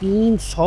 300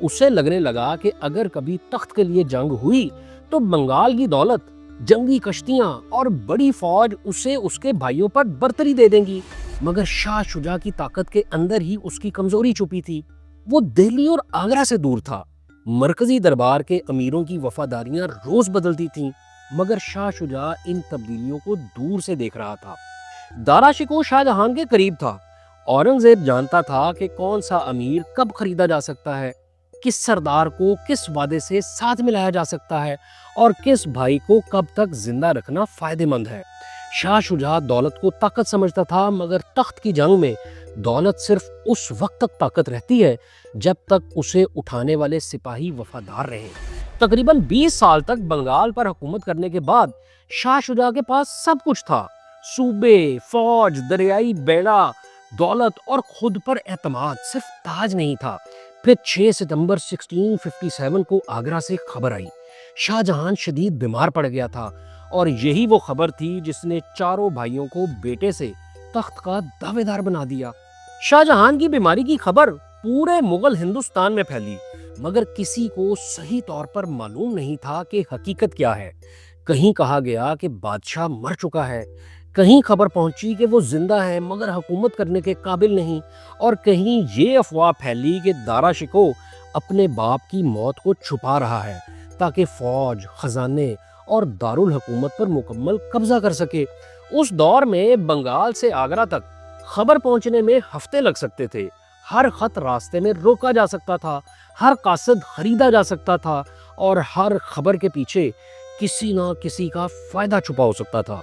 اسے لگنے لگا کہ اگر کبھی تخت کے لیے جنگ ہوئی تو بنگال کی دولت، جنگی کشتیاں اور بڑی فوج اسے اس کے بھائیوں پر برتری دے دیں گی۔ مگر شاہ شجاع کی طاقت کے اندر ہی اس کی کمزوری چھپی تھی۔ وہ دہلی اور آگرہ سے دور تھا۔ مرکزی دربار کے امیروں کی وفاداریاں روز بدلتی تھیں، مگر شاہ شجاع ان تبدیلیوں کو دور سے دیکھ رہا تھا۔ دارا شکوہ شاہ جہاں کے قریب تھا۔ اورنگزیب جانتا تھا کہ کون سا امیر کب خریدا جا سکتا ہے، کس سردار کو کس وعدے سے ساتھ ملایا جا سکتا ہے اور کس بھائی کو کب تک زندہ رکھنا فائدہ مند ہے۔ شاہ شجاع دولت کو طاقت سمجھتا تھا، مگر تخت کی جنگ میں دولت صرف اس وقت تک طاقت رہتی ہے جب تک اسے اٹھانے والے سپاہی وفادار رہیں۔ تقریباً 20 سال تک بنگال پر حکومت کرنے کے بعد شاہ شجاع کے پاس سب کچھ تھا: صوبے، فوج، دریائی بیڑا، دولت اور خود پر اعتماد، صرف تاج نہیں تھا۔ پھر 6 ستمبر 1657 کو آگرہ سے خبر آئی۔ شاہ جہاں شدید بیمار پڑ گیا تھا، اور یہی وہ خبر تھی جس نے چاروں بھائیوں کو بیٹے سے تخت کا دعوے دار بنا دیا۔ شاہ جہاں کی بیماری کی خبر پورے مغل ہندوستان میں پھیلی، مگر کسی کو صحیح طور پر معلوم نہیں تھا کہ حقیقت کیا ہے۔ کہیں کہا گیا کہ بادشاہ مر چکا ہے، کہیں خبر پہنچی کہ وہ زندہ ہے مگر حکومت کرنے کے قابل نہیں، اور کہیں یہ افواہ پھیلی کہ دارا شکوہ اپنے باپ کی موت کو چھپا رہا ہے تاکہ فوج، خزانے اور دارالحکومت پر مکمل قبضہ کر سکے۔ اس دور میں بنگال سے آگرہ تک خبر پہنچنے میں ہفتے لگ سکتے تھے۔ ہر خط راستے میں روکا جا سکتا تھا، ہر قاصد خریدا جا سکتا تھا، اور ہر خبر کے پیچھے کسی نہ کسی کا فائدہ چھپا ہو سکتا تھا۔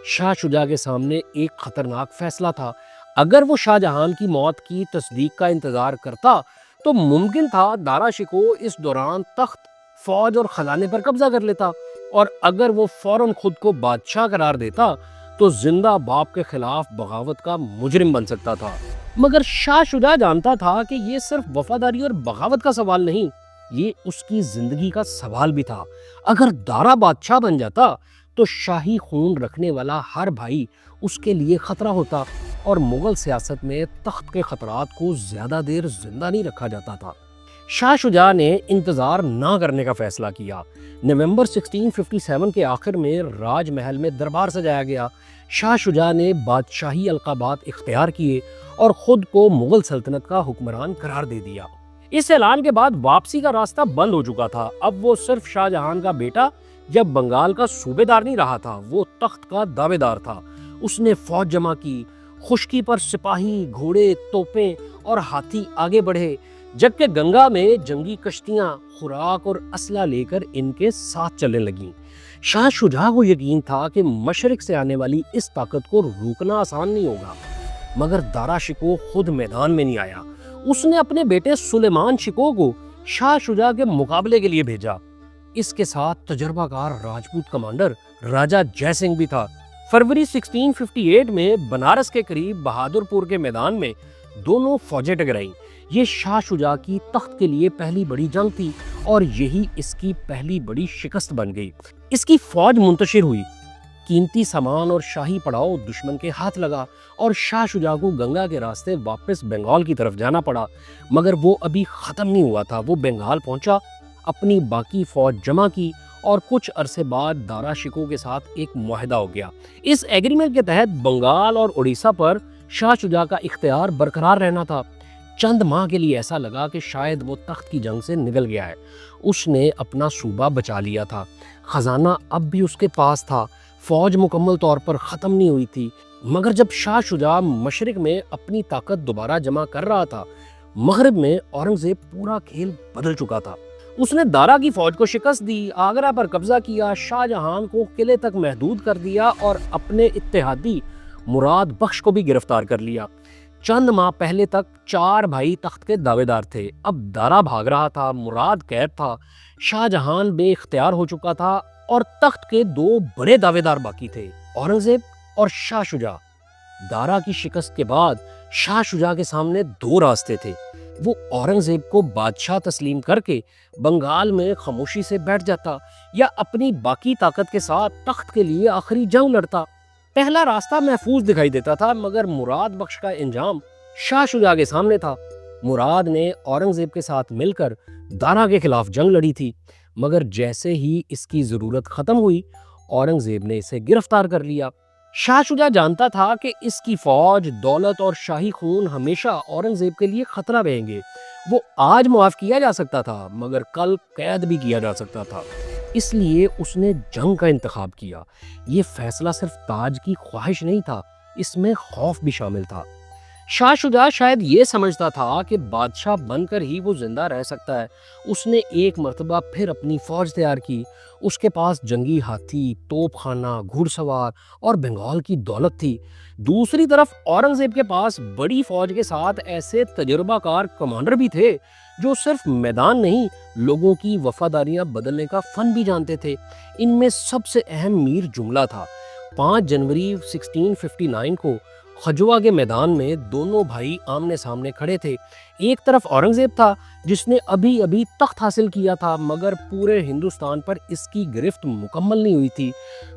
شاہ شجاع کے سامنے ایک خطرناک فیصلہ تھا۔ اگر وہ شاہ جہاں کی موت کی تصدیق کا انتظار کرتا تو ممکن تھا دارا شکوہ اس دوران تخت، فوج اور خزانے پر قبضہ کر لیتا، اور اگر وہ فوراً خود کو بادشاہ قرار دیتا تو زندہ باپ کے خلاف بغاوت کا مجرم بن سکتا تھا۔ مگر شاہ شجاع جانتا تھا کہ یہ صرف وفاداری اور بغاوت کا سوال نہیں، یہ اس کی زندگی کا سوال بھی تھا۔ اگر دارا بادشاہ بن جاتا تو شاہی خون رکھنے والا ہر بھائی اس کے لیے خطرہ ہوتا، اور مغل سیاست میں تخت کے خطرات کو زیادہ دیر زندہ نہیں رکھا جاتا تھا۔ شاہ شجاع نے انتظار نہ کرنے کا فیصلہ کیا۔ نومبر 1657 کے آخر میں راج محل میں دربار سجایا گیا۔ شاہ شجاع نے بادشاہی القابات اختیار کیے اور خود کو مغل سلطنت کا حکمران قرار دے دیا۔ اس اعلان کے بعد واپسی کا راستہ بند ہو چکا تھا۔ اب وہ صرف شاہ جہاں کا بیٹا جب بنگال کا صوبے دار نہیں رہا تھا، وہ تخت کا دعوے دار تھا۔ اس نے فوج جمع کی، خشکی پر سپاہی، گھوڑے، توپیں اور ہاتھی آگے بڑھے، جبکہ گنگا میں جنگی کشتیاں خوراک اور اسلحہ لے کر ان کے ساتھ چلنے لگیں۔ شاہ شجاع کو یقین تھا کہ مشرق سے آنے والی اس طاقت کو روکنا آسان نہیں ہوگا، مگر دارا شکوہ خود میدان میں نہیں آیا۔ اس نے اپنے بیٹے سلیمان شکوہ کو شاہ شجاع کے مقابلے کے لیے بھیجا۔ اس کے ساتھ تجربہ کار راجپوت کمانڈر راجہ جے سنگھ بھی تھا۔ فروری 1658 میں بنارس کے قریب بہادر پور کے میدان میں دونوں فوجیں ٹکرائیں۔ یہ شاہ شجاع کی تخت کے لیے پہلی بڑی جنگ تھی، اور یہی اس کی پہلی بڑی شکست بن گئی۔ اس کی فوج منتشر ہوئی، قیمتی سامان اور شاہی پڑاؤ دشمن کے ہاتھ لگا، اور شاہ شجاع کو گنگا کے راستے واپس بنگال کی طرف جانا پڑا۔ مگر وہ ابھی ختم نہیں ہوا تھا۔ وہ بنگال پہنچا، اپنی باقی فوج جمع کی، اور کچھ عرصے بعد دارا شکوہ کے ساتھ ایک معاہدہ ہو گیا۔ اس ایگریمنٹ کے تحت بنگال اور اڑیسہ پر شاہ شجاع کا اختیار برقرار رہنا تھا۔ چند ماہ کے لیے ایسا لگا کہ شاید وہ تخت کی جنگ سے نکل گیا ہے۔ اس نے اپنا صوبہ بچا لیا تھا، خزانہ اب بھی اس کے پاس تھا، فوج مکمل طور پر ختم نہیں ہوئی تھی۔ مگر جب شاہ شجاع مشرق میں اپنی طاقت دوبارہ جمع کر رہا تھا، مغرب میں اورنگزیب پورا کھیل بدل چکا تھا۔ اس نے دارا کی فوج کو شکست دی، آگرہ پر قبضہ کیا، شاہ جہاں کو قلعے تک محدود کر دیا، اور اپنے اتحادی مراد بخش کو بھی گرفتار کر لیا۔ چند ماہ پہلے تک 4 بھائی تخت کے دعوے دار تھے، اب دارا بھاگ رہا تھا، مراد قید تھا، شاہ جہاں بے اختیار ہو چکا تھا، اور تخت کے 2 بڑے دعوے دار باقی تھے، اورنگزیب اور شاہ شجاع۔ دارا کی شکست کے بعد شاہ شجاع کے سامنے 2 راستے تھے۔ وہ اورنگزیب کو بادشاہ تسلیم کر کے بنگال میں خاموشی سے بیٹھ جاتا، یا اپنی باقی طاقت کے ساتھ تخت کے لیے آخری جنگ لڑتا۔ پہلا راستہ محفوظ دکھائی دیتا تھا، مگر مراد بخش کا انجام شاہ شجاع کے سامنے تھا۔ مراد نے اورنگزیب کے ساتھ مل کر دارا کے خلاف جنگ لڑی تھی، مگر جیسے ہی اس کی ضرورت ختم ہوئی اورنگزیب نے اسے گرفتار کر لیا۔ شاہ شجاع جانتا تھا کہ اس کی فوج، دولت اور شاہی خون ہمیشہ اورنگزیب کے لیے خطرہ رہیں گے۔ وہ آج معاف کیا جا سکتا تھا مگر کل قید بھی کیا جا سکتا تھا، اس لیے اس نے جنگ کا انتخاب کیا۔ یہ فیصلہ صرف تاج کی خواہش نہیں تھا، اس میں خوف بھی شامل تھا۔ شاہ شجاع شاید یہ سمجھتا تھا کہ بادشاہ بن کر ہی وہ زندہ رہ سکتا ہے۔ اس نے ایک مرتبہ پھر اپنی فوج تیار کی۔ اس کے پاس جنگی ہاتھی، توپ خانہ، گھڑ سوار اور بنگال کی دولت تھی۔ دوسری طرف اورنگزیب کے پاس بڑی فوج کے ساتھ ایسے تجربہ کار کمانڈر بھی تھے جو صرف میدان نہیں، لوگوں کی وفاداریاں بدلنے کا فن بھی جانتے تھے۔ ان میں سب سے اہم میر جملہ تھا۔ 5 جنوری 1659 کو خجوا کے میدان میں دونوں بھائی آمنے سامنے کھڑے تھے۔ ایک طرف اورنگزیب تھا جس نے ابھی تخت حاصل کیا تھا مگر پورے ہندوستان پر اس کی گرفت مکمل نہیں ہوئی تھی۔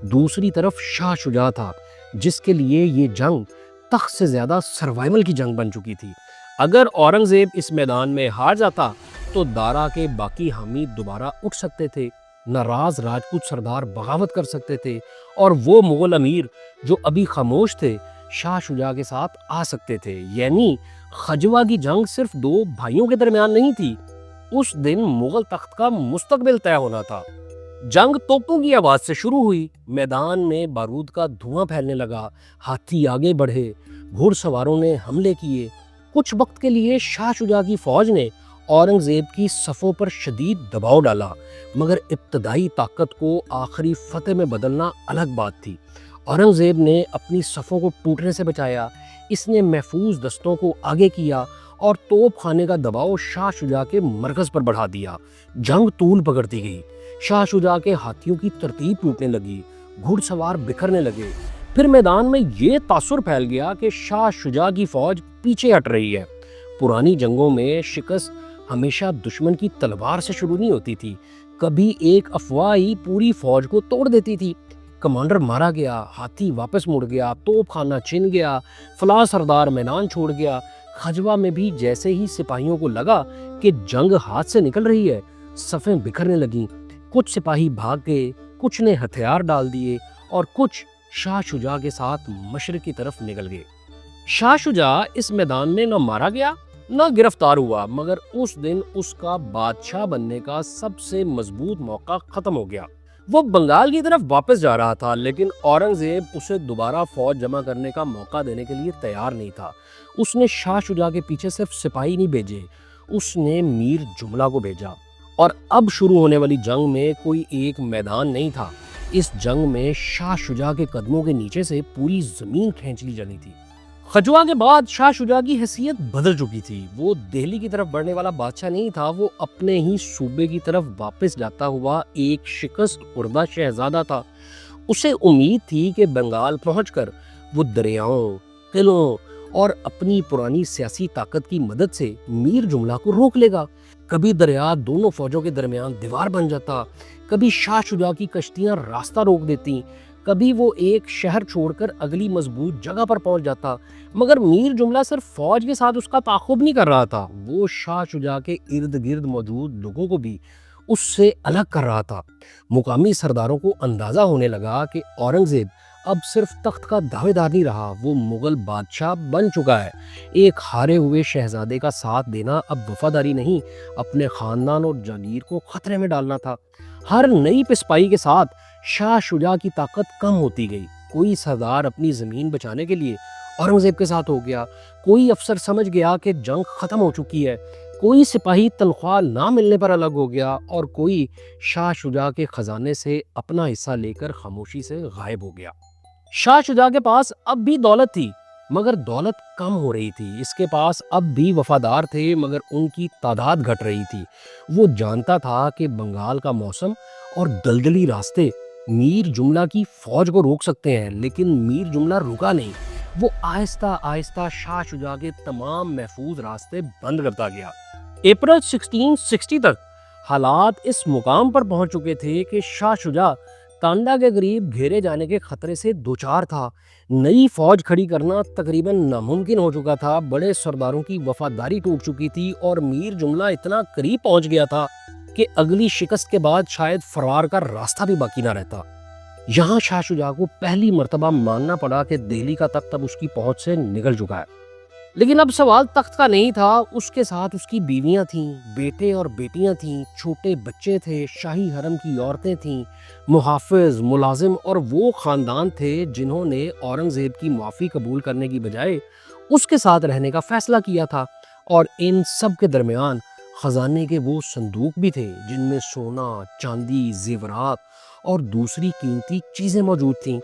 دوسری طرف شاہ شجاع تھا جس کے لیے یہ جنگ تخت سے زیادہ سروائیول کی جنگ بن چکی تھی۔ اگر اورنگزیب اس میدان میں ہار جاتا تو دارا کے باقی حامی دوبارہ اٹھ سکتے تھے، ناراض راجپوت سردار بغاوت کر سکتے تھے اور وہ مغل امیر جو ابھی خاموش تھے شاہ شجاع کے ساتھ آ سکتے تھے۔ یعنی خجوا کی جنگ صرف 2 بھائیوں کے درمیان نہیں تھی، اس دن مغل تخت کا مستقبل طے ہونا تھا۔ جنگ توپوں کی آواز سے شروع ہوئی، میدان میں بارود کا دھواں پھیلنے لگا، ہاتھی آگے بڑھے، گھڑ سواروں نے حملے کیے۔ کچھ وقت کے لیے شاہ شجاع کی فوج نے اورنگزیب کی صفوں پر شدید دباؤ ڈالا، مگر ابتدائی طاقت کو آخری فتح میں بدلنا الگ بات تھی۔ اورنگزیب نے اپنی صفوں کو ٹوٹنے سے بچایا، اس نے محفوظ دستوں کو آگے کیا اور توپ خانے کا دباؤ شاہ شجاع کے مرکز پر بڑھا دیا۔ جنگ طول پکڑتی گئی، شاہ شجاع کے ہاتھیوں کی ترتیب ٹوٹنے لگی، گھڑ سوار بکھرنے لگے۔ پھر میدان میں یہ تاثر پھیل گیا کہ شاہ شجاع کی فوج پیچھے ہٹ رہی ہے۔ پرانی جنگوں میں شکست ہمیشہ دشمن کی تلوار سے شروع نہیں ہوتی تھی، کبھی ایک افواہ ہی پوری فوج کو توڑ دیتی تھی۔ کمانڈر مارا گیا، ہاتھی واپس مڑ گیا، توپ خانہ چھن گیا، فلاں سردار میدان چھوڑ گیا۔ خجوا میں بھی جیسے ہی سپاہیوں کو لگا کہ جنگ ہاتھ سے نکل رہی ہے، صفیں بکھرنے لگیں۔ کچھ سپاہی بھاگ گئے، کچھ نے ہتھیار ڈال دیے اور کچھ شاہ شجاع کے ساتھ مشرق کی طرف نکل گئے۔ شاہ شجاع اس میدان میں نہ مارا گیا نہ گرفتار ہوا، مگر اس دن اس کا بادشاہ بننے کا سب سے مضبوط موقع ختم ہو گیا۔ وہ بنگال کی طرف واپس جا رہا تھا لیکن اورنگزیب اسے دوبارہ فوج جمع کرنے کا موقع دینے کے لیے تیار نہیں تھا۔ اس نے شاہ شجاع کے پیچھے صرف سپاہی نہیں بھیجے، اس نے میر جملہ کو بھیجا۔ اور اب شروع ہونے والی جنگ میں کوئی ایک میدان نہیں تھا، اس جنگ میں شاہ شجاع کے قدموں کے نیچے سے پوری زمین کھینچ لی جانی تھی۔ خجوا کے بعد شاہ شجاع کی حیثیت بدل چکی تھی، وہ دہلی کی طرف بڑھنے والا بادشاہ نہیں تھا، وہ اپنے ہی صوبے کی طرف واپس جاتا ہوا ایک شکست خوردہ شہزادہ تھا۔ اسے امید تھی کہ بنگال پہنچ کر وہ دریاؤں، قلعوں اور اپنی پرانی سیاسی طاقت کی مدد سے میر جملہ کو روک لے گا۔ کبھی دریا دونوں فوجوں کے درمیان دیوار بن جاتا، کبھی شاہ شجاع کی کشتیاں راستہ روک دیتی، کبھی وہ ایک شہر چھوڑ کر اگلی مضبوط جگہ پر پہنچ جاتا۔ مگر میر جملہ صرف فوج کے ساتھ اس کا تعاقب نہیں کر رہا تھا، وہ شاہ شجاع کے ارد گرد موجود لوگوں کو بھی اس سے الگ کر رہا تھا۔ مقامی سرداروں کو اندازہ ہونے لگا کہ اورنگزیب اب صرف تخت کا دعوے دار نہیں رہا، وہ مغل بادشاہ بن چکا ہے۔ ایک ہارے ہوئے شہزادے کا ساتھ دینا اب وفاداری نہیں، اپنے خاندان اور جاگیر کو خطرے میں ڈالنا تھا۔ ہر نئی پسپائی کے ساتھ شاہ شجاع کی طاقت کم ہوتی گئی۔ کوئی سردار اپنی زمین بچانے کے لیے اورنگزیب کے ساتھ ہو گیا، کوئی افسر سمجھ گیا کہ جنگ ختم ہو چکی ہے، کوئی سپاہی تنخواہ نہ ملنے پر الگ ہو گیا اور کوئی شاہ شجاع کے خزانے سے اپنا حصہ لے کر خاموشی سے غائب ہو گیا۔ شاہ شجاع کے پاس اب بھی دولت تھی مگر دولت کم ہو رہی تھی، اس کے پاس اب بھی وفادار تھے مگر ان کی تعداد گھٹ رہی تھی۔ وہ جانتا تھا کہ بنگال کا موسم اور دلدلی راستے میر جملہ کی فوج کو روک سکتے ہیں، لیکن میر جملہ رکا نہیں، وہ آہستہ آہستہ شاہ شجاع کے تمام محفوظ راستے بند کرتا گیا۔ اپریل 1660 تک حالات اس مقام پر پہنچ چکے تھے کہ شاہ شجاع تانڈا کے قریب گھیرے جانے کے خطرے سے دوچار تھا۔ نئی فوج کھڑی کرنا تقریباً ناممکن ہو چکا تھا، بڑے سرداروں کی وفاداری ٹوٹ چکی تھی اور میر جملہ اتنا قریب پہنچ گیا تھا کہ اگلی شکست کے بعد شاید فرار کا راستہ بھی باقی نہ رہتا۔ یہاں شاہ شجاع کو پہلی مرتبہ ماننا پڑا کہ دہلی کا تخت اب اس کی پہنچ سے نکل چکا ہے۔ لیکن اب سوال تخت کا نہیں تھا، اس کے ساتھ اس کی بیویاں تھیں، بیٹے اور بیٹیاں تھیں، چھوٹے بچے تھے، شاہی حرم کی عورتیں تھیں، محافظ، ملازم اور وہ خاندان تھے جنہوں نے اورنگزیب کی معافی قبول کرنے کی بجائے اس کے ساتھ رہنے کا فیصلہ کیا تھا۔ اور ان سب کے درمیان خزانے کے وہ صندوق بھی تھے جن میں سونا، چاندی، زیورات اور دوسری قیمتی چیزیں موجود تھیں۔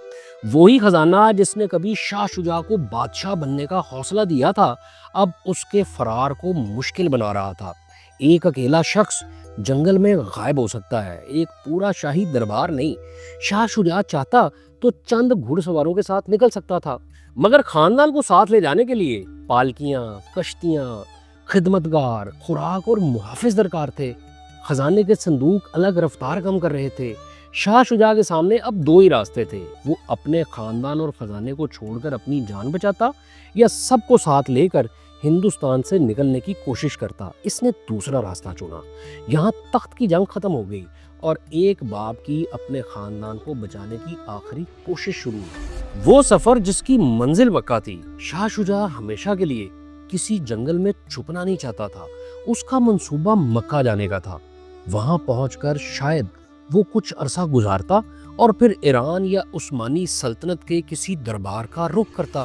وہی خزانہ جس نے کبھی شاہ شجاع کو بادشاہ بننے کا حوصلہ دیا تھا، اب اس کے فرار کو مشکل بنا رہا تھا۔ ایک اکیلا شخص جنگل میں غائب ہو سکتا ہے، ایک پورا شاہی دربار نہیں۔ شاہ شجاع چاہتا تو چند گھڑ سواروں کے ساتھ نکل سکتا تھا، مگر خاندان کو ساتھ لے جانے کے لیے پالکیاں، کشتیاں، خدمتگار، خوراک اور محافظ درکار تھے۔ خزانے کے صندوق الگ رفتار کم کر رہے تھے۔ شاہ شجاع کے سامنے اب دو ہی راستے تھے، وہ اپنے خاندان اور خزانے کو چھوڑ کر اپنی جان بچاتا یا سب کو ساتھ لے کر ہندوستان سے نکلنے کی کوشش کرتا۔ اس نے دوسرا راستہ چنا۔ یہاں تخت کی جنگ ختم ہو گئی اور ایک باپ کی اپنے خاندان کو بچانے کی آخری کوشش شروع ہوئی۔ وہ سفر جس کی منزل مکہ تھی۔ شاہ شجاع ہمیشہ کے لیے کسی جنگل میں چھپنا نہیں چاہتا تھا، اس کا منصوبہ مکہ جانے کا تھا۔ وہاں پہنچ کر شاید وہ کچھ عرصہ گزارتا اور پھر ایران یا عثمانی سلطنت کے کسی دربار کا رخ کرتا۔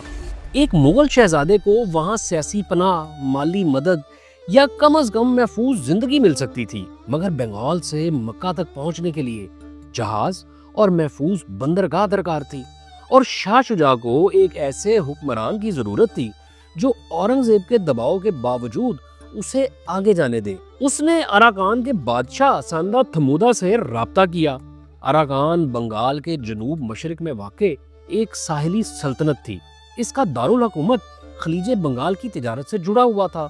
ایک مغل شہزادے کو وہاں سیاسی پناہ، مالی مدد یا کم از کم محفوظ زندگی مل سکتی تھی، مگر بنگال سے مکہ تک پہنچنے کے لیے جہاز اور محفوظ بندرگاہ درکار تھی۔ اور شاہ شجاع کو ایک ایسے حکمران کی ضرورت تھی جو اورنگزیب کے دباؤ کے باوجود اسے آگے جانے دے۔ اس نے اراکان کے بادشاہ ساندا تھمودا سے رابطہ کیا۔ اراکان بنگال کے جنوب مشرق میں واقع ایک ساحلی سلطنت تھی۔ اس کا دارالحکومت خلیج بنگال کی تجارت سے جڑا ہوا تھا۔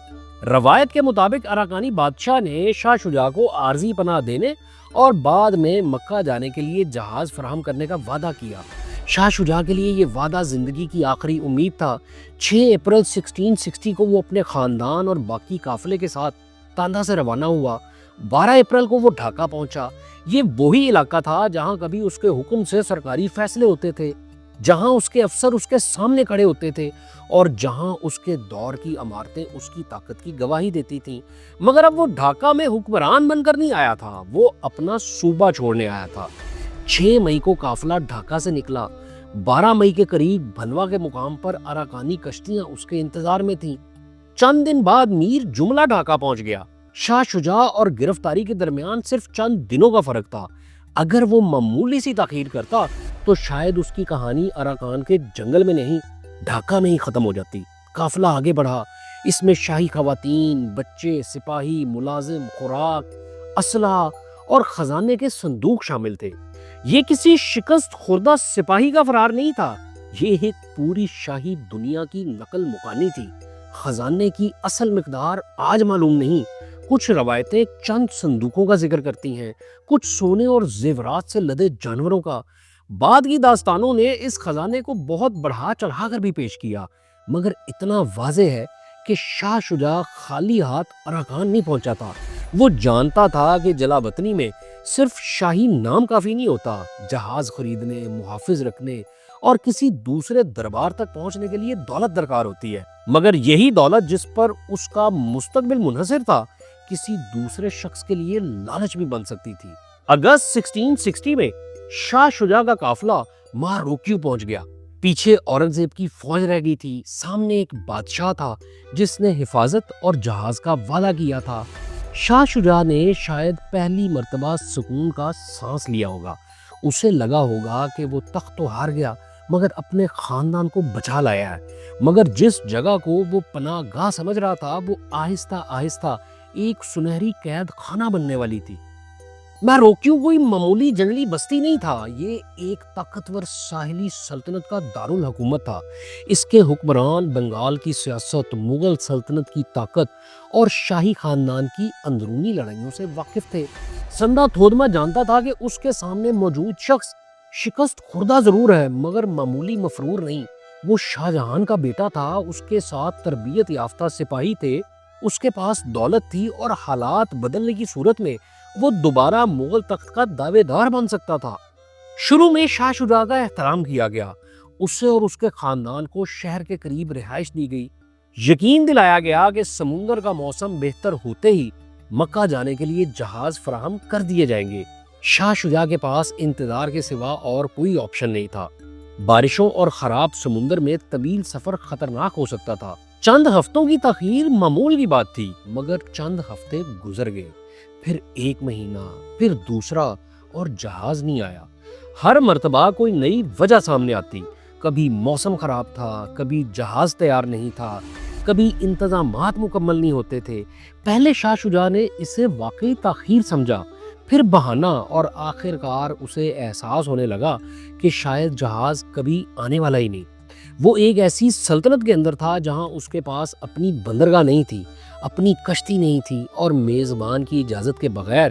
روایت کے مطابق اراکانی بادشاہ نے شاہ شجاع کو عارضی پناہ دینے اور بعد میں مکہ جانے کے لیے جہاز فراہم کرنے کا وعدہ کیا۔ شاہ شجاع کے لیے یہ وعدہ زندگی کی آخری امید تھا۔ 6 اپریل 1660 کو وہ اپنے خاندان اور باقی قافلے کے ساتھ تاندا سے روانہ ہوا۔ 12 اپریل کو وہ ڈھاکہ پہنچا۔ یہ وہی علاقہ تھا جہاں کبھی اس کے حکم سے سرکاری فیصلے ہوتے تھے، جہاں اس کے افسر اس کے سامنے کھڑے ہوتے تھے اور جہاں اس کے دور کی عمارتیں اس کی طاقت کی گواہی دیتی تھیں۔ مگر اب وہ ڈھاکہ میں حکمران بن کر نہیں آیا تھا، وہ اپنا صوبہ چھوڑنے آیا تھا۔ 6 مئی کو قافلہ ڈھاکہ سے نکلا۔ 12 مئی کے قریب بھنوا کے مقام پر اراکانی کشتیاں اس کے انتظار میں تھیں۔ چند دن بعد میر جملہ ڈھاکہ پہنچ گیا۔ شاہ شجاع اور گرفتاری کے درمیان صرف چند دنوں کا فرق تھا۔ اگر وہ معمولی سی تاخیر کرتا تو شاید اس کی کہانی اراکان کے جنگل میں نہیں، ڈھاکہ میں ہی ختم ہو جاتی۔ قافلہ آگے بڑھا۔ اس میں شاہی خواتین، بچے، سپاہی، ملازم، خوراک، اسلحہ اور خزانے کے صندوق شامل تھے۔ یہ کسی شکست خوردہ سپاہی کا فرار نہیں تھا، یہ ایک پوری شاہی دنیا کی نقل مکانی تھی۔ خزانے کی اصل مقدار آج معلوم نہیں۔ کچھ روایتیں چند صندوقوں کا ذکر کرتی ہیں، کچھ سونے اور زیورات سے لدے جانوروں کا۔ بعد کی داستانوں نے اس خزانے کو بہت بڑھا چڑھا کر بھی پیش کیا، مگر اتنا واضح ہے کہ شاہ شجاع خالی ہاتھ اراکان نہیں پہنچا تھا۔ وہ جانتا تھا کہ جلا وطنی میں صرف شاہی نام کافی نہیں ہوتا، جہاز خریدنے، محافظ رکھنے اور کسی دوسرے دربار تک پہنچنے کے لیے دولت درکار ہوتی ہے۔ مگر یہی دولت جس پر اس کا مستقبل منحصر تھا، کسی دوسرے شخص کے لیے لالچ بھی بن سکتی تھی۔ اگست 1660 میں شاہ شجاع کا قافلہ ماروکیو پہنچ گیا۔ پیچھے اورنگزیب کی فوج رہ گئی تھی، سامنے ایک بادشاہ تھا جس نے حفاظت اور جہاز کا وعدہ کیا تھا۔ شاہ شجاع نے شاید پہلی مرتبہ سکون کا سانس لیا ہوگا۔ اسے لگا ہوگا کہ وہ تخت تو ہار گیا مگر اپنے خاندان کو بچا لایا ہے۔ مگر جس جگہ کو وہ پناہ گاہ سمجھ رہا تھا، وہ آہستہ آہستہ ایک سنہری قید خانہ بننے والی تھی۔ ماروکیو کوئی معمولی جنگلی بستی نہیں تھا، یہ ایک طاقتور ساحلی سلطنت کا دارالحکومت تھا۔ اس کے حکمران بنگال کی سیاست، مغل سلطنت کی طاقت اور شاہی خاندان کی اندرونی لڑائیوں سے واقف تھے۔ سندا تھودما جانتا تھا کہ اس کے سامنے موجود شخص شکست خوردہ ضرور ہے مگر معمولی مفرور نہیں۔ وہ شاہ جہان کا بیٹا تھا، اس کے ساتھ تربیت یافتہ سپاہی تھے، اس کے پاس دولت تھی اور حالات بدلنے کی صورت میں وہ دوبارہ مغل تخت کا دعوے دار بن سکتا تھا۔ شروع میں شاہ شجاع کا احترام کیا گیا، اسے اور اس کے خاندان کو شہر کے قریب رہائش دی گئی۔ یقین دلایا گیا کہ سمندر کا موسم بہتر ہوتے ہی مکہ جانے کے لیے جہاز فراہم کر دیے جائیں گے۔ شاہ شجاع کے پاس انتظار کے سوا اور کوئی آپشن نہیں تھا۔ بارشوں اور خراب سمندر میں طویل سفر خطرناک ہو سکتا تھا۔ چند ہفتوں کی تاخیر معمول کی بات تھی، مگر چند ہفتے گزر گئے، پھر ایک مہینہ، پھر دوسرا، اور جہاز نہیں آیا۔ ہر مرتبہ کوئی نئی وجہ سامنے آتی، کبھی موسم خراب تھا، کبھی جہاز تیار نہیں تھا، کبھی انتظامات مکمل نہیں ہوتے تھے۔ پہلے شاہ شجاع نے اسے واقعی تاخیر سمجھا، پھر بہانہ، اور آخر کار اسے احساس ہونے لگا کہ شاید جہاز کبھی آنے والا ہی نہیں۔ وہ ایک ایسی سلطنت کے اندر تھا جہاں اس کے پاس اپنی بندرگاہ نہیں تھی، اپنی کشتی نہیں تھی، اور میزبان کی اجازت کے بغیر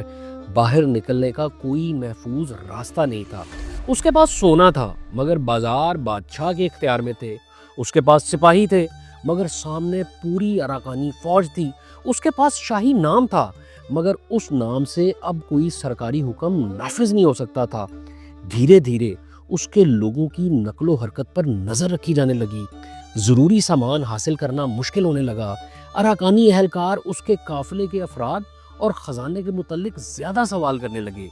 باہر نکلنے کا کوئی محفوظ راستہ نہیں تھا۔ اس کے پاس سونا تھا مگر بازار بادشاہ کے اختیار میں تھے، اس کے پاس سپاہی تھے مگر سامنے پوری اراکانی فوج تھی، اس کے پاس شاہی نام تھا مگر اس نام سے اب کوئی سرکاری حکم نافذ نہیں ہو سکتا تھا۔ دھیرے دھیرے اس کے لوگوں کی نقل و حرکت پر نظر رکھی جانے لگی، ضروری سامان حاصل کرنا مشکل ہونے لگا، اراکانی اہلکار اس کے قافلے کے افراد اور خزانے کے متعلق زیادہ سوال کرنے لگے۔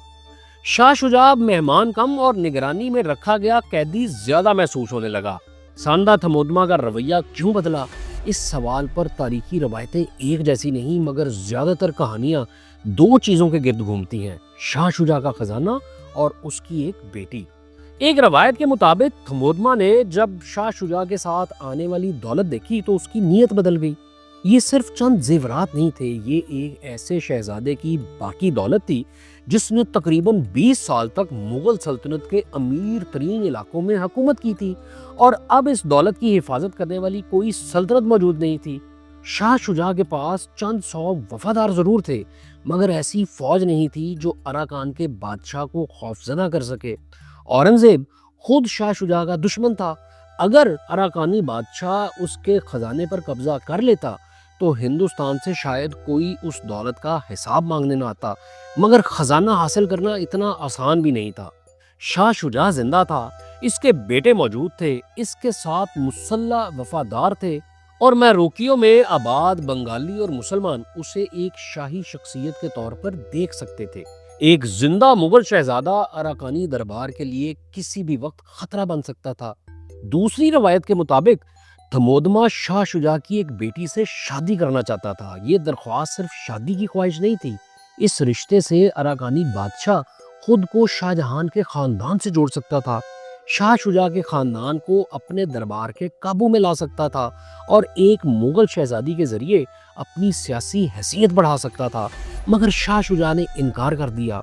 شاہ شجاع مہمان کم اور نگرانی میں رکھا گیا قیدی زیادہ محسوس ہونے لگا۔ ساندہ تھمودما کا رویہ کیوں بدلا؟ اس سوال پر تاریخی روایتیں ایک جیسی نہیں مگر زیادہ تر کہانیاں دو چیزوں کے گرد گھومتی ہیں: شاہ شجاع کا خزانہ اور اس کی ایک بیٹی۔ ایک روایت کے مطابق تھمودما نے جب شاہ شجاع کے ساتھ آنے والی دولت دیکھی تو اس کی نیت بدل گئی۔ یہ صرف چند زیورات نہیں تھے، یہ ایک ایسے شہزادے کی باقی دولت تھی جس نے تقریباً 20 سال تک مغل سلطنت کے امیر ترین علاقوں میں حکومت کی تھی، اور اب اس دولت کی حفاظت کرنے والی کوئی سلطنت موجود نہیں تھی۔ شاہ شجاع کے پاس چند 100 وفادار ضرور تھے مگر ایسی فوج نہیں تھی جو اراکان کے بادشاہ کو خوفزدہ کر سکے۔ اورنگزیب خود شاہ شجاع کا دشمن تھا۔ اگر اراکانی بادشاہ اس کے خزانے پر قبضہ کر لیتا تو ہندوستان سے شاید کوئی اس دولت کا حساب مانگنے نہ آتا، مگر خزانہ حاصل کرنا اتنا آسان بھی نہیں تھا۔ شاہ شجاع زندہ تھا، اس کے بیٹے موجود تھے، اس کے ساتھ مسلح وفادار تھے، اور میروکیوں میں آباد بنگالی اور مسلمان اسے ایک شاہی شخصیت کے طور پر دیکھ سکتے تھے۔ ایک زندہ مغل شہزادہ اراکانی دربار کے لیے کسی بھی وقت خطرہ بن سکتا تھا۔ دوسری روایت کے مطابق تھمودما شاہ شجاع کی ایک بیٹی سے شادی کرنا چاہتا تھا۔ یہ درخواست صرف شادی کی خواہش نہیں تھی، اس رشتے سے اراکانی بادشاہ خود کو شاہ جہان کے خاندان سے جوڑ سکتا تھا، شاہ شجاع کے خاندان کو اپنے دربار کے قابو میں لا سکتا تھا، اور ایک مغل شہزادی کے ذریعے اپنی سیاسی حیثیت بڑھا سکتا تھا۔ مگر شاہ شجاع نے انکار کر دیا۔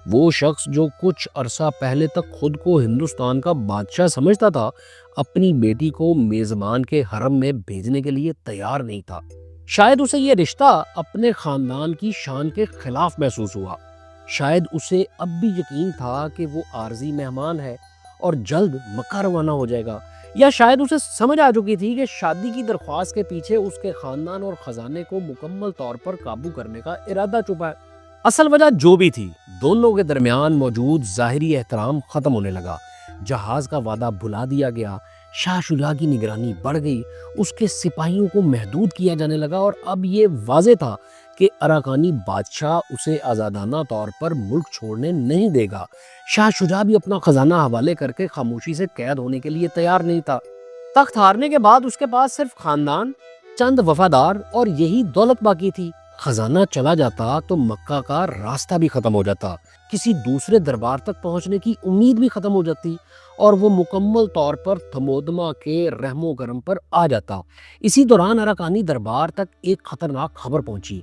وہ شخص جو کچھ عرصہ پہلے تک خود کو ہندوستان کا بادشاہ سمجھتا تھا، اپنی بیٹی کو میزبان کے حرم میں بھیجنے کے لیے تیار نہیں تھا۔ شاید اسے یہ رشتہ اپنے خاندان کی شان کے خلاف محسوس ہوا، شاید اسے اب بھی یقین تھا کہ وہ عارضی مہمان ہے اور جلد مکہ روانہ ہو جائے گا، یا شاید اسے سمجھ آ چکی تھی کہ شادی کی درخواست کے پیچھے اس کے خاندان اور خزانے کو مکمل طور پر قابو کرنے کا ارادہ چھپا ہے۔ اصل وجہ جو بھی تھی، دونوں کے درمیان موجود ظاہری احترام ختم ہونے لگا، جہاز کا وعدہ بھلا دیا گیا، شاہ شجاع کی نگرانی بڑھ گئی، اس کے سپاہیوں کو محدود کیا جانے لگا، اور اب یہ واضح تھا کہ اراکانی بادشاہ اسے آزادانہ طور پر ملک چھوڑنے نہیں دے گا۔ شاہ شجاع بھی اپنا خزانہ حوالے کر کے خاموشی سے قید ہونے کے لیے تیار نہیں تھا۔ تخت ہارنے کے بعد اس کے پاس صرف خاندان، چند وفادار اور یہی دولت باقی تھی۔ خزانہ چلا جاتا تو مکہ کا راستہ بھی ختم ہو جاتا، کسی دوسرے دربار تک پہنچنے کی امید بھی ختم ہو جاتی، اور وہ مکمل طور پر تھمودما کے رحم و کرم پر آ جاتا۔ اسی دوران اراکانی دربار تک ایک خطرناک خبر پہنچی۔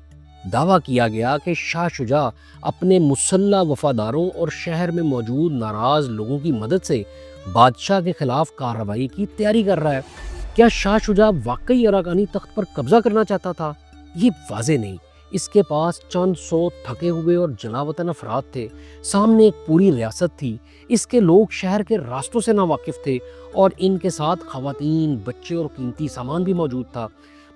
دعویٰ کیا گیا کہ شاہ شجاع اپنے مسلح وفاداروں اور شہر میں موجود ناراض لوگوں کی مدد سے بادشاہ کے خلاف کارروائی کی تیاری کر رہا ہے۔ کیا شاہ شجاع واقعی اراکانی تخت پر قبضہ کرنا چاہتا تھا؟ یہ واضح نہیں، اس کے پاس چند سو تھکے ہوئے اور جلاوطن افراد تھے، سامنے ایک پوری ریاست تھی۔ اس کے لوگ شہر کے راستوں سے ناواقف تھے اور ان کے ساتھ خواتین، بچے اور قیمتی سامان بھی موجود تھا۔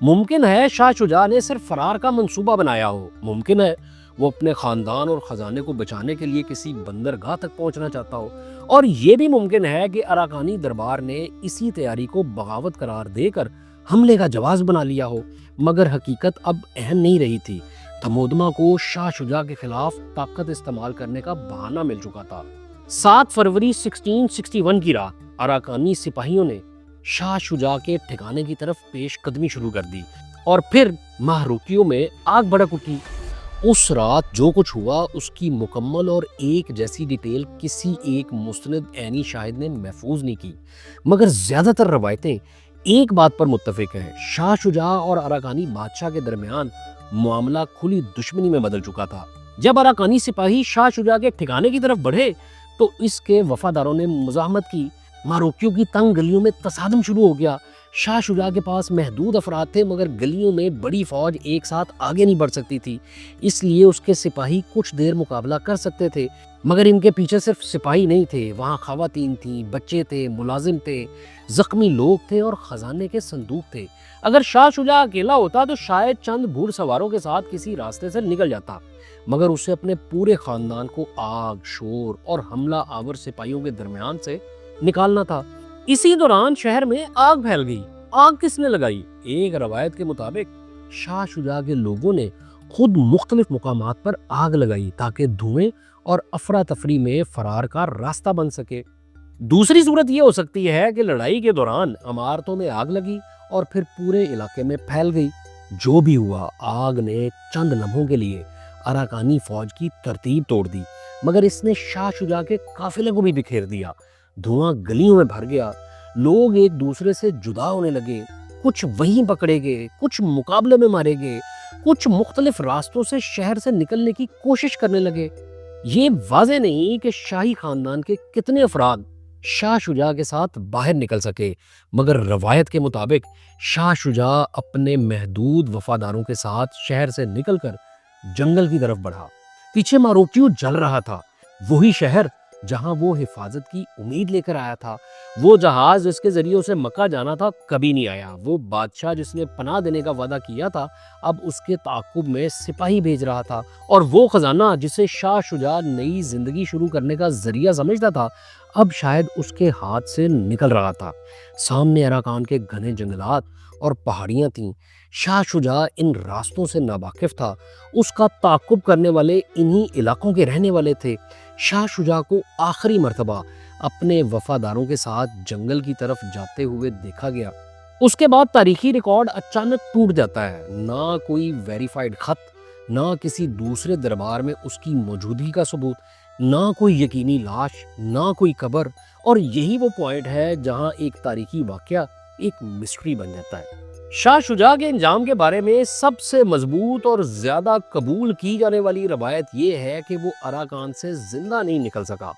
ممکن ہے شاہ شجاع نے صرف فرار کا منصوبہ بنایا ہو، ممکن ہے وہ اپنے خاندان اور خزانے کو بچانے کے لیے کسی بندرگاہ تک پہنچنا چاہتا ہو، اور یہ بھی ممکن ہے کہ اراکانی دربار نے اسی تیاری کو بغاوت قرار دے کر حملے کا جواز بنا لیا ہو۔ مگر حقیقت اب اہم نہیں رہی تھی۔ تھمودما کو شاہ شجاع کے خلاف طاقت استعمال کرنے کا بہانہ مل چکا تھا۔ 7 فروری 1661 کی رات اراکانی سپاہیوں نے شاہ شجاع کے ٹھکانے کی طرف پیش قدمی شروع کر دی اور پھر مہروکیوں میں آگ بھڑک اٹھی۔ اس رات جو کچھ ہوا اس کی مکمل اور ایک جیسی ڈیٹیل کسی ایک مستند عینی شاہد نے محفوظ نہیں کی، مگر زیادہ تر روایتیں ایک بات پر متفق ہیں: شاہ شجاع اور اراکانی بادشاہ کے درمیان معاملہ کھلی دشمنی میں بدل چکا تھا۔ جب اراکانی سپاہی شاہ شجاع کے ٹھکانے کی طرف بڑھے تو اس کے وفاداروں نے مزاحمت کی۔ مہروکیوں کی تنگ گلیوں میں تصادم شروع ہو گیا۔ شاہ شجاع کے پاس محدود افراد تھے، مگر گلیوں میں بڑی فوج ایک ساتھ آگے نہیں بڑھ سکتی تھی، اس لیے اس کے سپاہی کچھ دیر مقابلہ کر سکتے تھے، مگر ان کے پیچھے صرف سپاہی نہیں تھے، وہاں خواتین تھیں، بچے تھے، ملازم تھے، زخمی لوگ تھے اور خزانے کے صندوق تھے۔ اگر شاہ شجاع اکیلا ہوتا تو شاید چند گھڑ سواروں کے ساتھ کسی راستے سے نکل جاتا، مگر اسے اپنے پورے خاندان کو آگ، شور اور حملہ آور سپاہیوں کے درمیان سے نکالنا تھا۔ اسی دوران شہر میں آگ پھیل گئی۔ آگ کس نے لگائی؟ ایک روایت کے مطابق شاہ شجاع کے لوگوں نے خود مختلف مقامات پر آگ لگائی تاکہ دھوئیں اور افراتفری میں فرار کا راستہ بن سکے۔ دوسری صورت یہ ہو سکتی ہے کہ لڑائی کے دوران عمارتوں میں آگ لگی اور پھر پورے علاقے میں پھیل گئی۔ جو بھی ہوا، آگ نے چند لمحوں کے لیے اراکانی فوج کی ترتیب توڑ دی، مگر اس نے شاہ شجاع کے قافلے کو بھی بکھیر دیا۔ دھواں گلیوں میں بھر گیا، لوگ ایک دوسرے سے جدا ہونے لگے، کچھ وہیں پکڑے گئے، کچھ مقابلے میں مارے گئے، کچھ مختلف راستوں سے شہر سے نکلنے کی کوشش کرنے لگے۔ یہ واضح نہیں کہ شاہی خاندان کے کتنے افراد شاہ شجاع کے ساتھ باہر نکل سکے، مگر روایت کے مطابق شاہ شجاع اپنے محدود وفاداروں کے ساتھ شہر سے نکل کر جنگل کی طرف بڑھا۔ پیچھے ماروکیو جل رہا تھا، وہی شہر جہاں وہ حفاظت کی امید لے کر آیا تھا۔ وہ جہاز جس کے ذریعے اسے مکہ جانا تھا کبھی نہیں آیا۔ وہ بادشاہ جس نے پناہ دینے کا وعدہ کیا تھا اب اس کے تعاقب میں سپاہی بھیج رہا تھا، اور وہ خزانہ جسے شاہ شجاع نئی زندگی شروع کرنے کا ذریعہ سمجھتا تھا اب شاید اس کے ہاتھ سے نکل رہا تھا۔ سامنے اراکان کے گھنے جنگلات اور پہاڑیاں تھیں۔ شاہ شجاع ان راستوں سے ناواقف تھا، اس کا تعاقب کرنے والے انہی علاقوں کے رہنے والے تھے۔ شاہ شجاع کو آخری مرتبہ اپنے وفاداروں کے ساتھ جنگل کی طرف جاتے ہوئے دیکھا گیا۔ اس کے بعد تاریخی ریکارڈ اچانک ٹوٹ جاتا ہے۔ نہ کوئی ویریفائڈ خط، نہ کسی دوسرے دربار میں اس کی موجودگی کا ثبوت، نہ کوئی یقینی لاش، نہ کوئی قبر، اور یہی وہ پوائنٹ ہے جہاں ایک تاریخی واقعہ ایک مسٹری بن جاتا ہے۔ شاہ شجاع کے انجام کے بارے میں سب سے مضبوط اور زیادہ قبول کی جانے والی روایت یہ ہے کہ وہ اراکان سے زندہ نہیں نکل سکا۔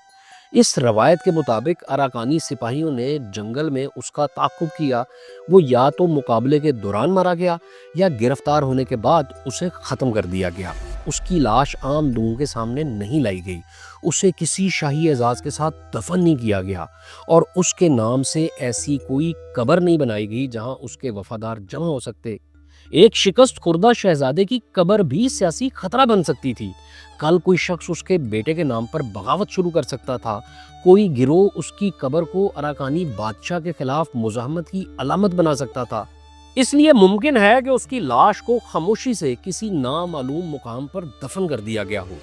اس روایت کے مطابق اراکانی سپاہیوں نے جنگل میں اس کا تعاقب کیا۔ وہ یا تو مقابلے کے دوران مارا گیا یا گرفتار ہونے کے بعد اسے ختم کر دیا گیا۔ اس کی لاش عام لوگوں کے سامنے نہیں لائی گئی، اسے کسی شاہی اعزاز کے ساتھ دفن نہیں کیا گیا، اور اس کے نام سے ایسی کوئی قبر نہیں بنائی گئی جہاں اس کے وفادار جمع ہو سکتے۔ ایک شکست خوردہ شہزادے کی قبر بھی سیاسی خطرہ بن سکتی تھی۔ کل کوئی شخص اس کے بیٹے کے نام پر بغاوت شروع کر سکتا تھا۔ کوئی گروہ اس کی قبر کو اراکانی بادشاہ کے خلاف مزاحمت کی علامت بنا سکتا تھا۔ اس لیے ممکن ہے کہ اس کی لاش کو خاموشی سے کسی نامعلوم مقام پر دفن کر دیا گیا ہو۔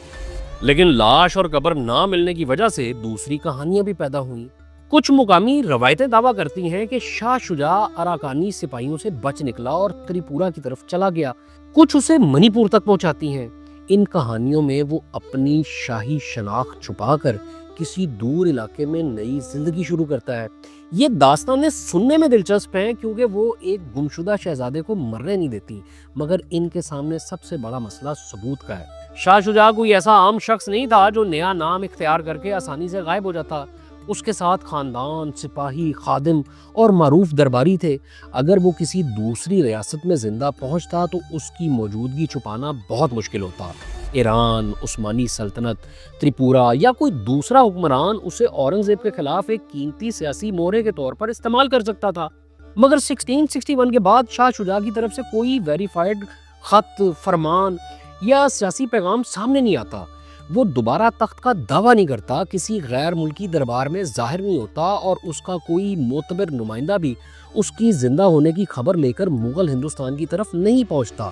لیکن لاش اور قبر نہ ملنے کی وجہ سے دوسری کہانیاں بھی پیدا ہوئیں۔ کچھ مقامی روایتیں دعویٰ کرتی ہیں کہ شاہ شجاع اراکانی سپاہیوں سے بچ نکلا اور تریپورہ کی طرف چلا گیا، کچھ اسے منی پور تک پہنچاتی ہیں۔ ان کہانیوں میں وہ اپنی شاہی شناخت چھپا کر کسی دور علاقے میں نئی زندگی شروع کرتا ہے۔ یہ داستانیں سننے میں دلچسپ ہیں کیونکہ وہ ایک گمشدہ شہزادے کو مرنے نہیں دیتی، مگر ان کے سامنے سب سے بڑا مسئلہ ثبوت کا ہے۔ شاہ شجاع کوئی ایسا عام شخص نہیں تھا جو نیا نام اختیار کر کے آسانی سے غائب ہو جاتا۔ اس کے ساتھ خاندان، سپاہی، خادم اور معروف درباری تھے۔ اگر وہ کسی دوسری ریاست میں زندہ پہنچتا تو اس کی موجودگی چھپانا بہت مشکل ہوتا۔ ایران، عثمانی سلطنت، تریپورہ یا کوئی دوسرا حکمران اسے اورنگزیب کے خلاف ایک قیمتی سیاسی مورے کے طور پر استعمال کر سکتا تھا۔ مگر 1661 کے بعد شاہ شجاع کی طرف سے کوئی ویریفائڈ خط، فرمان یا سیاسی پیغام سامنے نہیں آتا۔ وہ دوبارہ تخت کا دعویٰ نہیں کرتا، کسی غیر ملکی دربار میں ظاہر نہیں ہوتا اور اس کا کوئی معتبر نمائندہ بھی اس کی زندہ ہونے کی خبر لے کر مغل ہندوستان کی طرف نہیں پہنچتا۔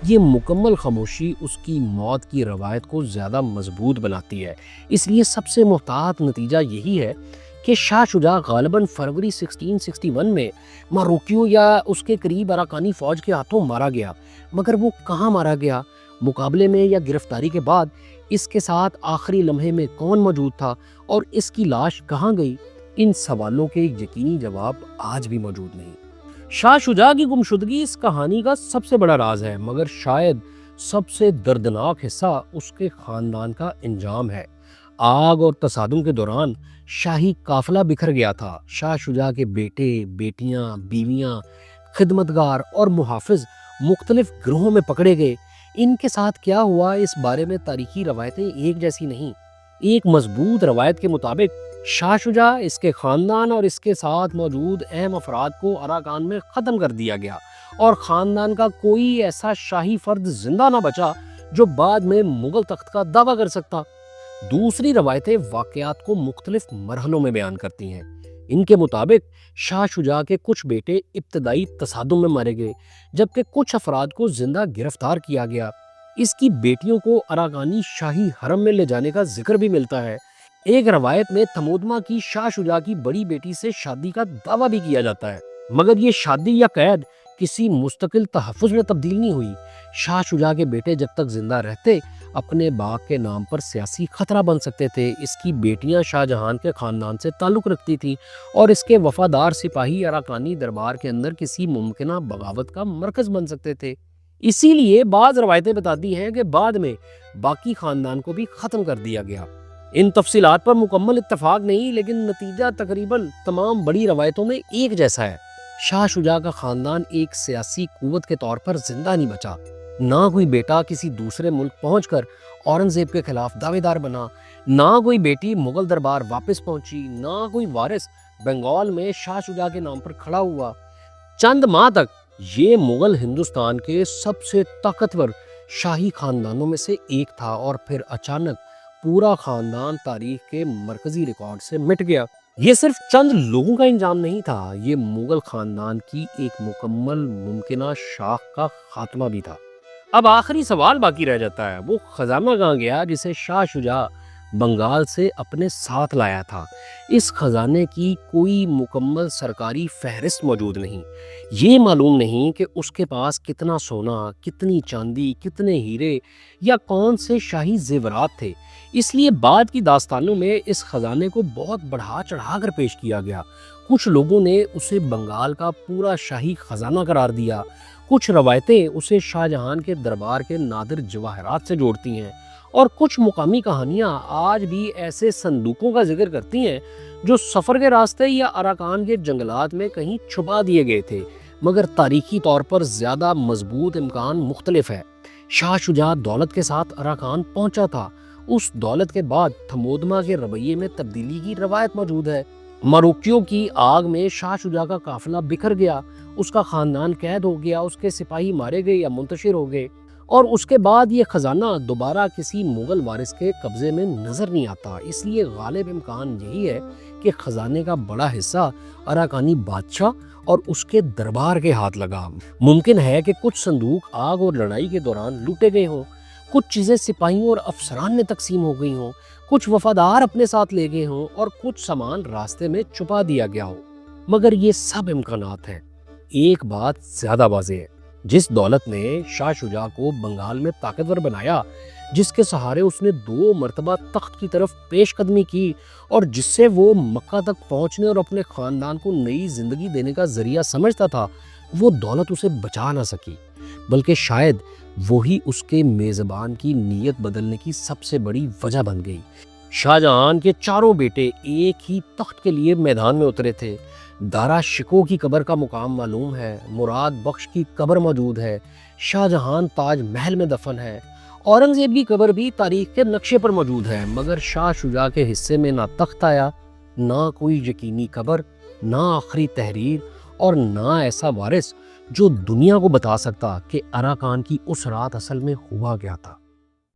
یہ مکمل خاموشی اس کی موت کی روایت کو زیادہ مضبوط بناتی ہے۔ اس لیے سب سے محتاط نتیجہ یہی ہے کہ شاہ شجاع غالباً فروری 1661 میں ماروکیو یا اس کے قریب اراکانی فوج کے ہاتھوں مارا گیا۔ مگر وہ کہاں مارا گیا؟ مقابلے میں یا گرفتاری کے بعد اس کے ساتھ آخری لمحے میں کون موجود تھا اور اس کی لاش کہاں گئی؟ ان سوالوں کے یقینی جواب آج بھی موجود نہیں۔ شاہ شجاع کی گمشدگی اس کہانی کا سب سے بڑا راز ہے، مگر شاید سب سے دردناک حصہ اس کے خاندان کا انجام ہے۔ آگ اور تصادم کے دوران شاہی قافلہ بکھر گیا تھا۔ شاہ شجاع کے بیٹے، بیٹیاں، بیویاں، خدمتگار اور محافظ مختلف گروہوں میں پکڑے گئے۔ ان کے ساتھ کیا ہوا اس بارے میں تاریخی روایتیں ایک جیسی نہیں۔ ایک مضبوط روایت کے مطابق شاہ شجاع، اس کے خاندان اور اس کے ساتھ موجود اہم افراد کو اراکان میں ختم کر دیا گیا اور خاندان کا کوئی ایسا شاہی فرد زندہ نہ بچا جو بعد میں مغل تخت کا دعویٰ کر سکتا۔ دوسری روایتیں واقعات کو مختلف مرحلوں میں بیان کرتی ہیں۔ ان کے مطابق شاہ شجاع کے کچھ بیٹے ابتدائی تصادم میں مارے گئے، جبکہ کچھ افراد کو زندہ گرفتار کیا گیا۔ اس کی بیٹیوں کو اراکانی شاہی حرم میں لے جانے کا ذکر بھی ملتا ہے۔ ایک روایت میں تھمودما کی شاہ شجاع کی بڑی بیٹی سے شادی کا دعویٰ بھی کیا جاتا ہے، مگر یہ شادی یا قید کسی مستقل تحفظ میں تبدیل نہیں ہوئی۔ شاہ شجاع کے بیٹے جب تک زندہ رہتے اپنے باغ کے نام پر سیاسی خطرہ بن سکتے تھے۔ اس کی بیٹیاں شاہ جہان کے خاندان سے تعلق رکھتی تھیں اور اس کے وفادار سپاہی اراکانی دربار کے اندر کسی ممکنہ بغاوت کا مرکز بن سکتے تھے۔ اسی لیے بعض روایتیں بتاتی ہیں کہ بعد میں باقی خاندان کو بھی ختم کر دیا گیا۔ ان تفصیلات پر مکمل اتفاق نہیں، لیکن نتیجہ تقریباً تمام بڑی روایتوں میں ایک جیسا ہے۔ شاہ شجاع کا خاندان ایک سیاسی قوت کے طور پر زندہ نہیں بچا۔ نہ کوئی بیٹا کسی دوسرے ملک پہنچ کر اورنگزیب کے خلاف دعوے دار بنا، نہ کوئی بیٹی مغل دربار واپس پہنچی، نہ کوئی وارث بنگال میں شاہ شجاع کے نام پر کھڑا ہوا۔ چند ماہ تک یہ مغل ہندوستان کے سب سے طاقتور شاہی خاندانوں میں سے ایک تھا اور پھر اچانک پورا خاندان تاریخ کے مرکزی ریکارڈ سے مٹ گیا۔ یہ صرف چند لوگوں کا انجام نہیں تھا، یہ مغل خاندان کی ایک مکمل ممکنہ شاخ کا خاتمہ بھی تھا۔ اب آخری سوال باقی رہ جاتا ہے، وہ خزانہ کہاں گیا جسے شاہ شجاع بنگال سے اپنے ساتھ لایا تھا؟ اس خزانے کی کوئی مکمل سرکاری فہرست موجود نہیں۔ یہ معلوم نہیں کہ اس کے پاس کتنا سونا، کتنی چاندی، کتنے ہیرے یا کون سے شاہی زیورات تھے۔ اس لیے بعد کی داستانوں میں اس خزانے کو بہت بڑھا چڑھا کر پیش کیا گیا۔ کچھ لوگوں نے اسے بنگال کا پورا شاہی خزانہ قرار دیا، کچھ روایتیں اسے شاہ جہان کے دربار کے نادر جواہرات سے جوڑتی ہیں، اور کچھ مقامی کہانیاں آج بھی ایسے صندوقوں کا ذکر کرتی ہیں جو سفر کے راستے یا اراکان کے جنگلات میں کہیں چھپا دیے گئے تھے، مگر تاریخی طور پر زیادہ مضبوط امکان مختلف ہے۔ شاہ شجاع دولت کے ساتھ اراکان پہنچا تھا۔ اس دولت کے بعد تھمودما کے رویے میں تبدیلی کی روایت موجود ہے۔ ماروکیو کی آگ میں شاہ شجاع کا قافلہ بکھر گیا، اس کا خاندان قید ہو گیا، اس کے سپاہی مارے گئے یا منتشر ہو گئے، اور اس کے بعد یہ خزانہ دوبارہ کسی مغل وارث کے قبضے میں نظر نہیں آتا۔ اس لیے غالب امکان یہی ہے کہ خزانے کا بڑا حصہ اراکانی بادشاہ اور اس کے دربار کے ہاتھ لگا۔ ممکن ہے کہ کچھ صندوق آگ اور لڑائی کے دوران لوٹے گئے ہوں، کچھ چیزیں سپاہیوں اور افسران میں تقسیم ہو گئی ہوں، کچھ وفادار اپنے ساتھ لے گئے ہوں اور کچھ سامان راستے میں چھپا دیا گیا ہو۔ مگر یہ سب امکانات ہیں۔ ایک بات زیادہ واضح ہے، جس دولت نے شاہ شجاع کو بنگال میں طاقتور بنایا، جس کے سہارے اس نے 2 مرتبہ تخت کی طرف پیش قدمی کی اور جس سے وہ مکہ تک پہنچنے اور اپنے خاندان کو نئی زندگی دینے کا ذریعہ سمجھتا تھا، وہ دولت اسے بچا نہ سکی، بلکہ شاید وہی اس کے میزبان کی نیت بدلنے کی سب سے بڑی وجہ بن گئی۔ شاہجہان کے چاروں بیٹے ایک ہی تخت کے لیے میدان میں اترے تھے۔ دارا شکوہ کی قبر کا مقام معلوم ہے، مراد بخش کی قبر موجود ہے، شاہجہان تاج محل میں دفن ہے، اورنگزیب کی قبر بھی تاریخ کے نقشے پر موجود ہے، مگر شاہ شجاع کے حصے میں نہ تخت آیا، نہ کوئی یقینی قبر، نہ آخری تحریر، اور نہ ایسا وارث جو دنیا کو بتا سکتا کہ اراکان کی اس رات اصل میں ہوا کیا تھا۔